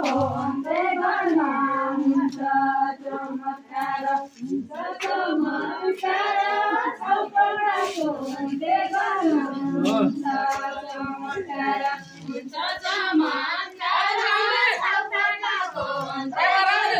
को अन्त्य गर्न हुन्छ चमत्कार हुन्छ चमत्कार छौपटाको अन्त्य गर्न हुन्छ चमत्कार हुन्छ चमत्कार छौपटाको अन्त्य गर्न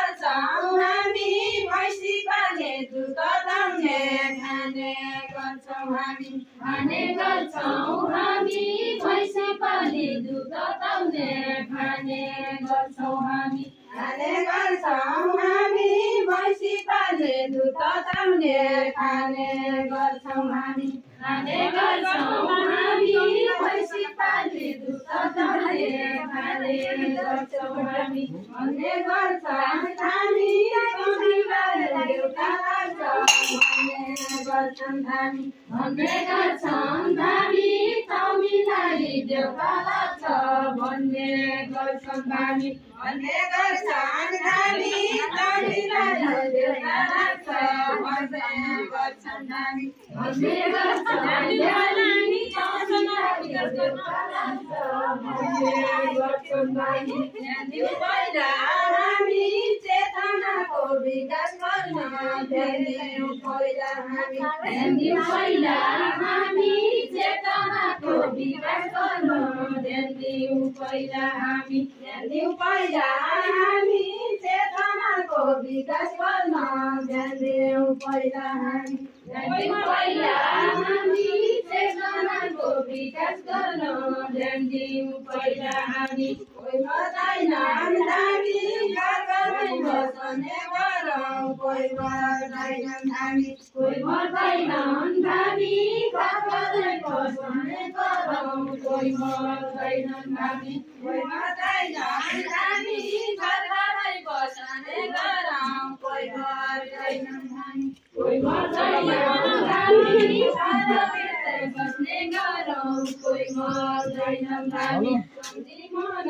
हुन्छ हामी भैँसी पाले दुध हामी खाने गर्छौं हामी भैँसी पाली दुध तताउने खाने गर्छौं हामी खाने गर्छौं हामी भैँसी पाली दुध तताउने खाने गर्छौं हामी खाने गर्छौं हामी भैँसी पाली दुध तताउने खाने गर्छौं हामी भन्ने गर्छौं हामी भन्ने गर्छौं हामी तमिलनाडी देउता लाग्छ भन्ने गर्छौं हामी भन्ने गर्छौं हामी तमिलनाडी देउता लाग्छ भन्ने गर्छौं हामी भन्ने गर्छौं हामी तमिलनाडी देउता लाग्छ भन्ने गर्छौं हामी पहिला हामी चेतनाको विकास गर्न ध्यान पहिला हामी चेतनाको विकास गर्न ध्यान दिउँ पहिला हामी पहिला हामी चेतनाको विकास गर्न ध्यान दिउँ पहिला हामी पहिला हामी चेतनाको विकास गर्न ध्यान दिउँ पहिला हामी कोही मर्दैन हामी गर्दै बस्ने गरौँ कोही मर्दैन हामी कोही मर्दैन हामी गर्दै बस्ने गरौँ कोही मर्दैन हामी कोही मर्दैन हामी गर्दै बस्ने गरौँ कोही मर्दैन हामी कोही मर्दैन हामी गर्दै बस्ने गरौँ कोही मर्दैन हामी मन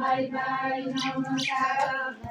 Bye bye, namaskar.